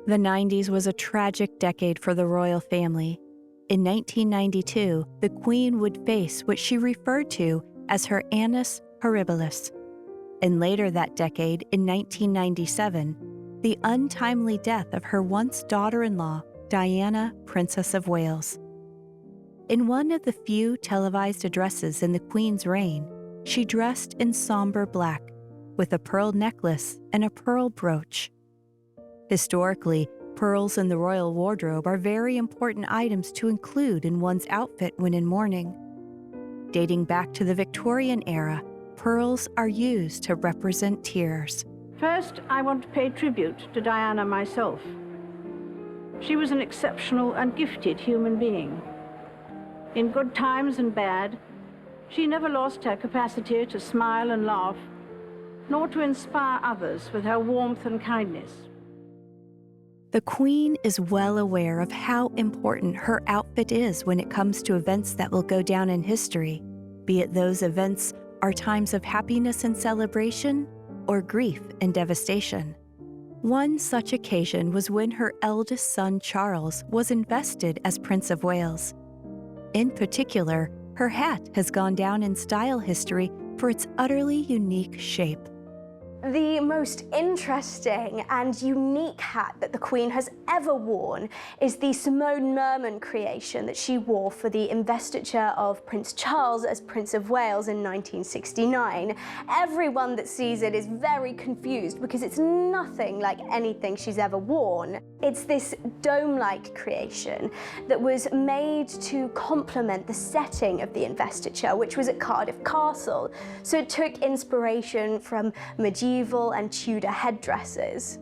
The 90s was a tragic decade for the royal family. In 1992, the Queen would face what she referred to as her annus horribilis. And later that decade, in 1997, the untimely death of her once daughter-in-law, Diana, Princess of Wales. In one of the few televised addresses in the Queen's reign, she dressed in somber black, with a pearl necklace and a pearl brooch. Historically, pearls in the royal wardrobe are very important items to include in one's outfit when in mourning. Dating back to the Victorian era, pearls are used to represent tears. First, I want to pay tribute to Diana myself. She was an exceptional and gifted human being. In good times and bad, she never lost her capacity to smile and laugh, nor to inspire others with her warmth and kindness. The Queen is well aware of how important her outfit is when it comes to events that will go down in history, be it those events are times of happiness and celebration or grief and devastation. One such occasion was when her eldest son Charles was invested as Prince of Wales. In particular, her hat has gone down in style history for its utterly unique shape. The most interesting and unique hat that the Queen has ever worn is the Simone Merman creation that she wore for the investiture of Prince Charles as Prince of Wales in 1969. Everyone that sees it is very confused because it's nothing like anything she's ever worn. It's this dome-like creation that was made to complement the setting of the investiture, which was at Cardiff Castle. So it took inspiration from medieval and Tudor headdresses.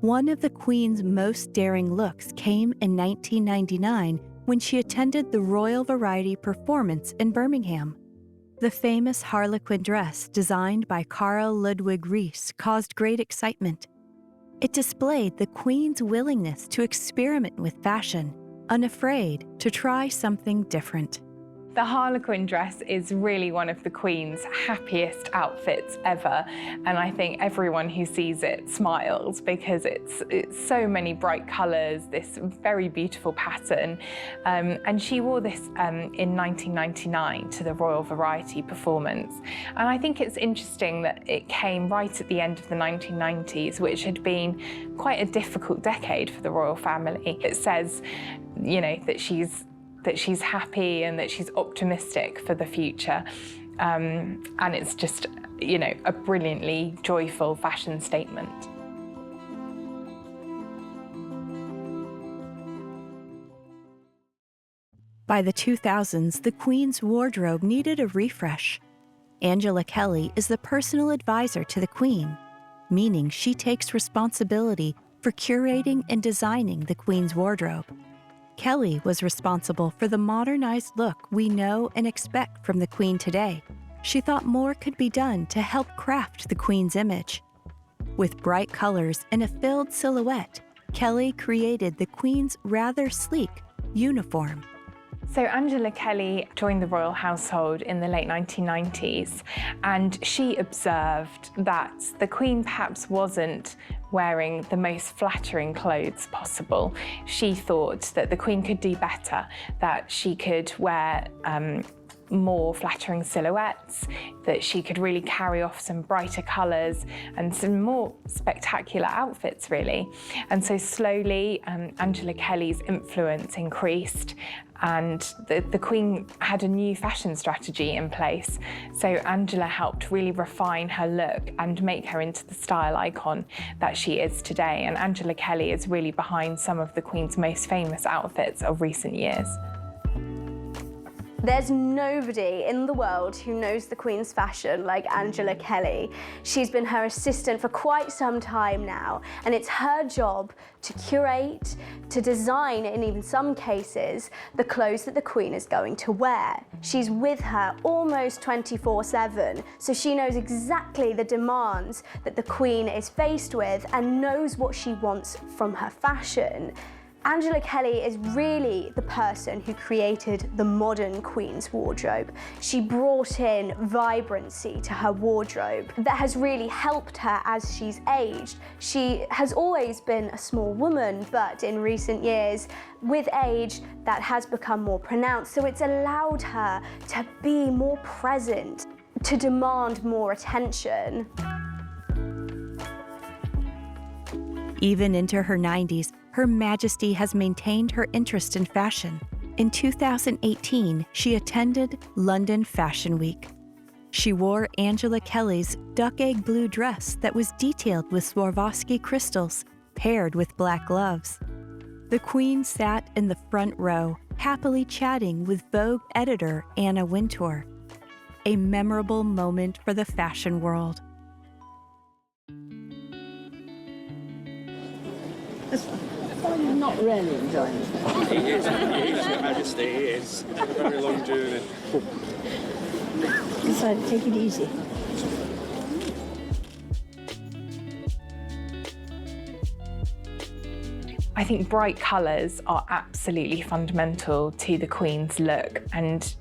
One of the Queen's most daring looks came in 1999 when she attended the Royal Variety performance in Birmingham. The famous Harlequin dress, designed by Carl Ludwig Rees, caused great excitement. It displayed the Queen's willingness to experiment with fashion, unafraid to try something different. The Harlequin dress is really one of the Queen's happiest outfits ever, and I think everyone who sees it smiles because it's so many bright colours, this very beautiful pattern, and she wore this in 1999 to the Royal Variety performance. And I think it's interesting that it came right at the end of the 1990s, which had been quite a difficult decade for the royal family. It says, you know, that she's happy and that she's optimistic for the future. And it's just, you know, a brilliantly joyful fashion statement. By the 2000s, the Queen's wardrobe needed a refresh. Angela Kelly is the personal advisor to the Queen, meaning she takes responsibility for curating and designing the Queen's wardrobe. Kelly was responsible for the modernized look we know and expect from the Queen today. She thought more could be done to help craft the Queen's image. With bright colors and a filled silhouette, Kelly created the Queen's rather sleek uniform. So Angela Kelly joined the royal household in the late 1990s, and she observed that the Queen perhaps wasn't wearing the most flattering clothes possible. She thought that the Queen could do better, that she could wear more flattering silhouettes, that she could really carry off some brighter colours and some more spectacular outfits, really. And so slowly, Angela Kelly's influence increased, and the Queen had a new fashion strategy in place. So Angela helped really refine her look and make her into the style icon that she is today. And Angela Kelly is really behind some of the Queen's most famous outfits of recent years. There's nobody in the world who knows the Queen's fashion like Angela Kelly. She's been her assistant for quite some time now, and it's her job to curate, to design, in even some cases, the clothes that the Queen is going to wear. She's with her almost 24/7, so she knows exactly the demands that the Queen is faced with and knows what she wants from her fashion. Angela Kelly is really the person who created the modern Queen's wardrobe. She brought in vibrancy to her wardrobe that has really helped her as she's aged. She has always been a small woman, but in recent years, with age, that has become more pronounced. So it's allowed her to be more present, to demand more attention. Even into her 90s, Her Majesty has maintained her interest in fashion. In 2018, she attended London Fashion Week. She wore Angela Kelly's duck egg blue dress that was detailed with Swarovski crystals, paired with black gloves. The Queen sat in the front row, happily chatting with Vogue editor Anna Wintour. A memorable moment for the fashion world. You're not really enjoying it. It is, Your Majesty, it is. A very long journey. Decided to take it easy. I think bright colours are absolutely fundamental to the Queen's look, and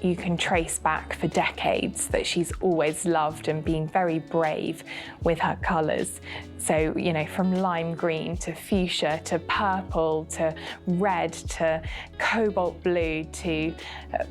you can trace back for decades that she's always loved and been very brave with her colours. So, you know, from lime green to fuchsia to purple to red to cobalt blue to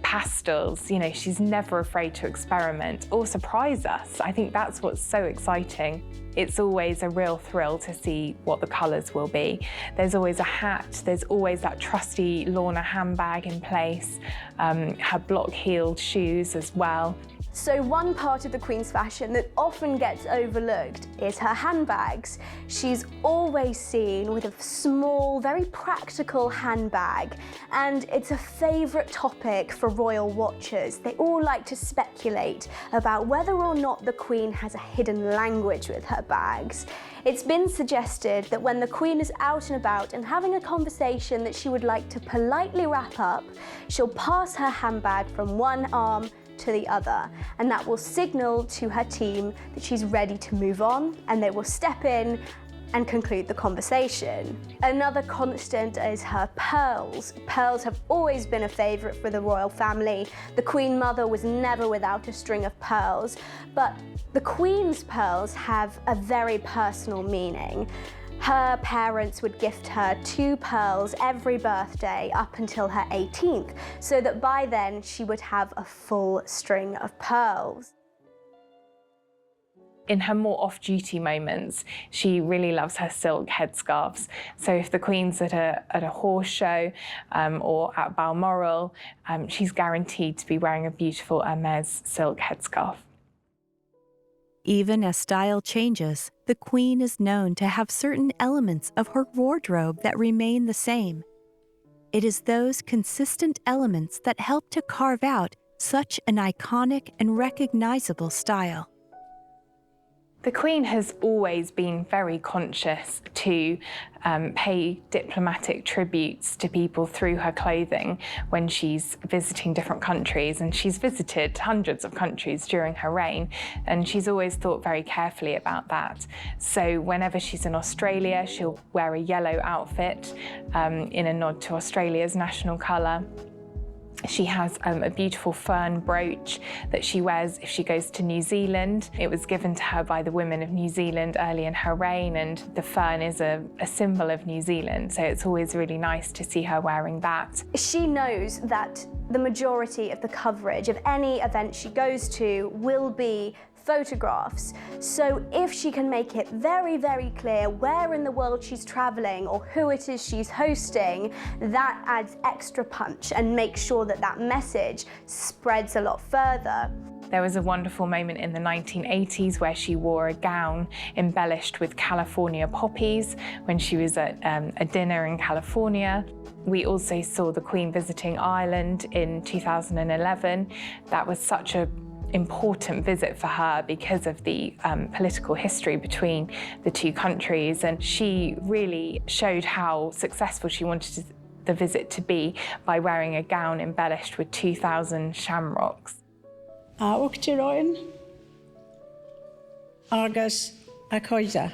pastels, you know, she's never afraid to experiment or surprise us. I think that's what's so exciting. It's always a real thrill to see what the colours will be. There's always a hat, there's always that trusty Lorna handbag in place, her block-heeled shoes as well. So one part of the Queen's fashion that often gets overlooked is her handbags. She's always seen with a small, very practical handbag, and it's a favourite topic for royal watchers. They all like to speculate about whether or not the Queen has a hidden language with her bags. It's been suggested that when the Queen is out and about and having a conversation that she would like to politely wrap up, she'll pass her handbag from one arm to the other, and that will signal to her team that she's ready to move on, and they will step in and conclude the conversation. Another constant is her pearls. Pearls have always been a favourite for the royal family. The Queen Mother was never without a string of pearls, but the Queen's pearls have a very personal meaning. Her parents would gift her 2 pearls every birthday up until her 18th, so that by then she would have a full string of pearls. In her more off-duty moments, she really loves her silk headscarves. So if the Queen's at a horse show or at Balmoral, she's guaranteed to be wearing a beautiful Hermes silk headscarf. Even as style changes, the Queen is known to have certain elements of her wardrobe that remain the same. It is those consistent elements that help to carve out such an iconic and recognizable style. The Queen has always been very conscious to pay diplomatic tributes to people through her clothing when she's visiting different countries, and she's visited hundreds of countries during her reign, and she's always thought very carefully about that. So whenever she's in Australia, she'll wear a yellow outfit in a nod to Australia's national colour. She has a beautiful fern brooch that she wears if she goes to New Zealand. It was given to her by the women of New Zealand early in her reign, and the fern is a symbol of New Zealand, so it's always really nice to see her wearing that. She knows that the majority of the coverage of any event she goes to will be photographs. So if she can make it very, very clear where in the world she's traveling or who it is she's hosting, that adds extra punch and makes sure that that message spreads a lot further. There was a wonderful moment in the 1980s where she wore a gown embellished with California poppies when she was at a dinner in California. We also saw the Queen visiting Ireland in 2011. That was such an important visit for her because of the political history between the two countries, and she really showed how successful she wanted the visit to be by wearing a gown embellished with 2,000 shamrocks. Uachtaráin agus a coisa.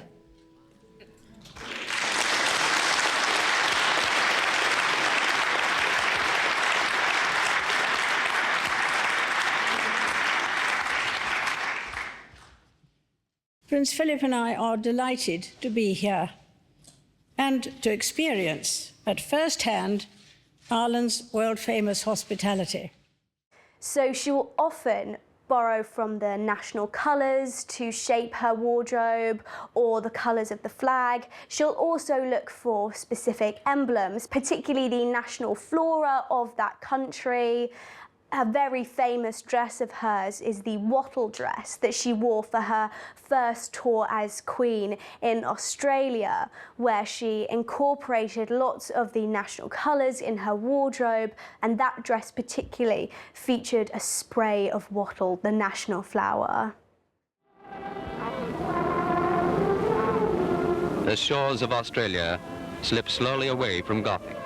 Prince Philip and I are delighted to be here and to experience at first hand Ireland's world-famous hospitality. So she will often borrow from the national colours to shape her wardrobe or the colours of the flag. She'll also look for specific emblems, particularly the national flora of that country. A very famous dress of hers is the wattle dress that she wore for her first tour as Queen in Australia, where she incorporated lots of the national colours in her wardrobe, and that dress particularly featured a spray of wattle, the national flower. The shores of Australia slip slowly away from Gothic.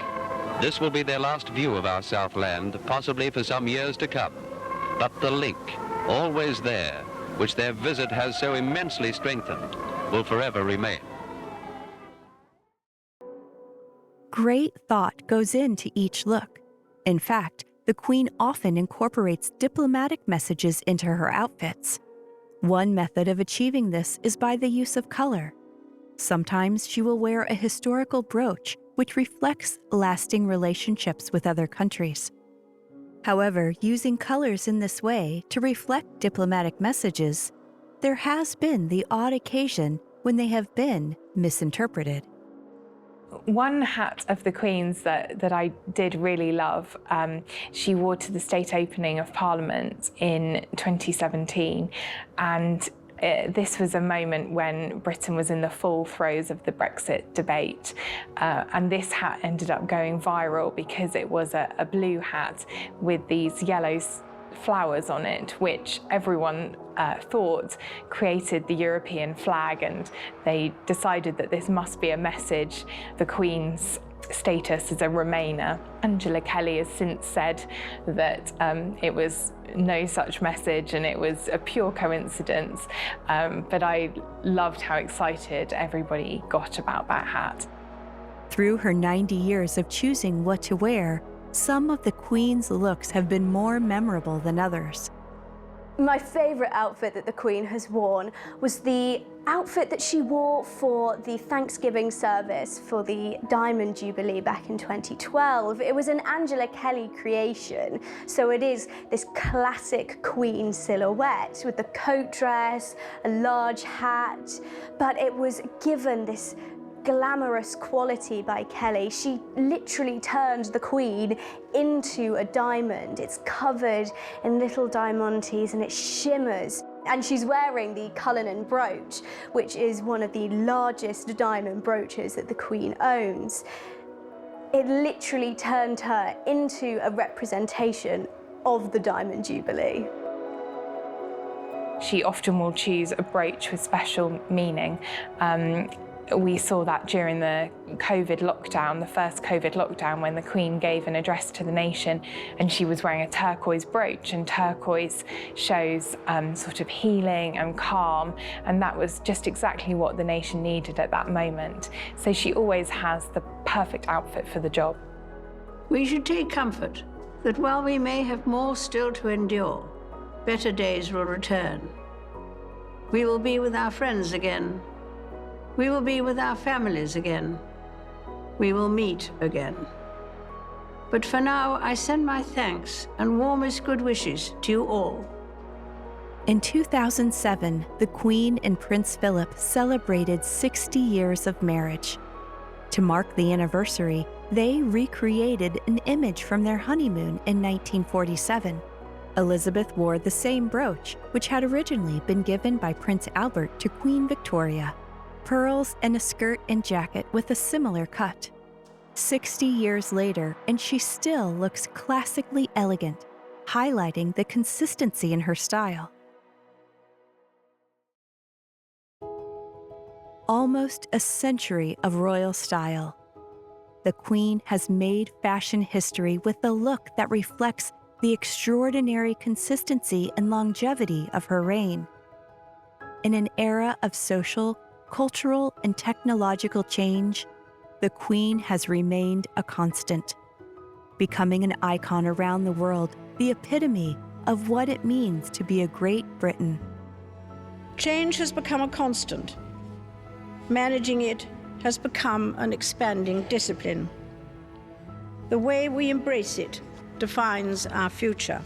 This will be their last view of our Southland, possibly for some years to come. But the link, always there, which their visit has so immensely strengthened, will forever remain. Great thought goes into each look. In fact, the Queen often incorporates diplomatic messages into her outfits. One method of achieving this is by the use of color. Sometimes she will wear a historical brooch which reflects lasting relationships with other countries. However, using colors in this way to reflect diplomatic messages, there has been the odd occasion when they have been misinterpreted. One hat of the Queen's that I did really love, she wore to the state opening of Parliament in 2017, and this was a moment when Britain was in the full throes of the Brexit debate, and this hat ended up going viral because it was a blue hat with these yellow flowers on it, which everyone thought created the European flag, and they decided that this must be a message. The Queen's status as a Remainer. Angela Kelly has since said that it was no such message and it was a pure coincidence, but I loved how excited everybody got about that hat. Through her 90 years of choosing what to wear, some of the Queen's looks have been more memorable than others. My favourite outfit that the Queen has worn was the outfit that she wore for the Thanksgiving service for the Diamond Jubilee back in 2012. It was an Angela Kelly creation, so it is this classic Queen silhouette with the coat dress, a large hat, but it was given this glamorous quality by Kelly. She literally turned the Queen into a diamond. It's covered in little diamantes and it shimmers. And she's wearing the Cullinan brooch, which is one of the largest diamond brooches that the Queen owns. It literally turned her into a representation of the Diamond Jubilee. She often will choose a brooch with special meaning. We saw that during the COVID lockdown, the first COVID lockdown, when the Queen gave an address to the nation and she was wearing a turquoise brooch, and turquoise shows sort of healing and calm, and that was just exactly what the nation needed at that moment. So she always has the perfect outfit for the job. We should take comfort that while we may have more still to endure, better days will return. We will be with our friends again. We will be with our families again. We will meet again. But for now, I send my thanks and warmest good wishes to you all. In 2007, the Queen and Prince Philip celebrated 60 years of marriage. To mark the anniversary, they recreated an image from their honeymoon in 1947. Elizabeth wore the same brooch, which had originally been given by Prince Albert to Queen Victoria. Pearls and a skirt and jacket with a similar cut. 60 years later, and she still looks classically elegant, highlighting the consistency in her style. Almost a century of royal style. The Queen has made fashion history with a look that reflects the extraordinary consistency and longevity of her reign. In an era of social, cultural, and technological change, the Queen has remained a constant, becoming an icon around the world, the epitome of what it means to be a Great Britain. Change has become a constant. Managing it has become an expanding discipline. The way we embrace it defines our future.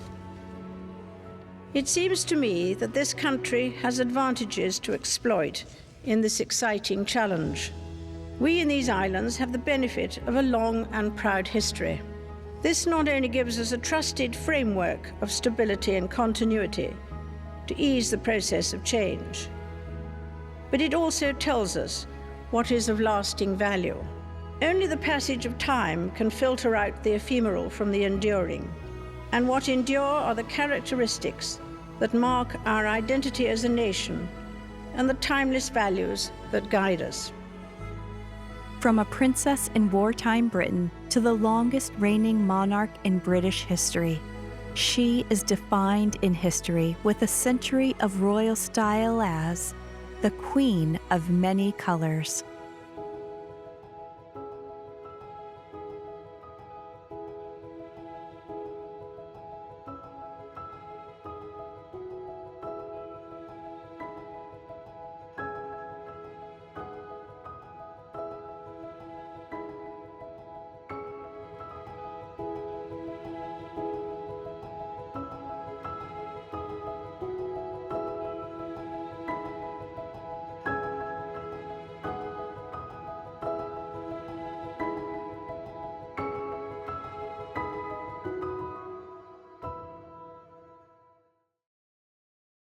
It seems to me that this country has advantages to exploit in this exciting challenge. We in these islands have the benefit of a long and proud history. This not only gives us a trusted framework of stability and continuity to ease the process of change, but it also tells us what is of lasting value. Only the passage of time can filter out the ephemeral from the enduring, and what endure are the characteristics that mark our identity as a nation and the timeless values that guide us. From a princess in wartime Britain to the longest reigning monarch in British history, she is defined in history with a century of royal style as the Queen of many colors.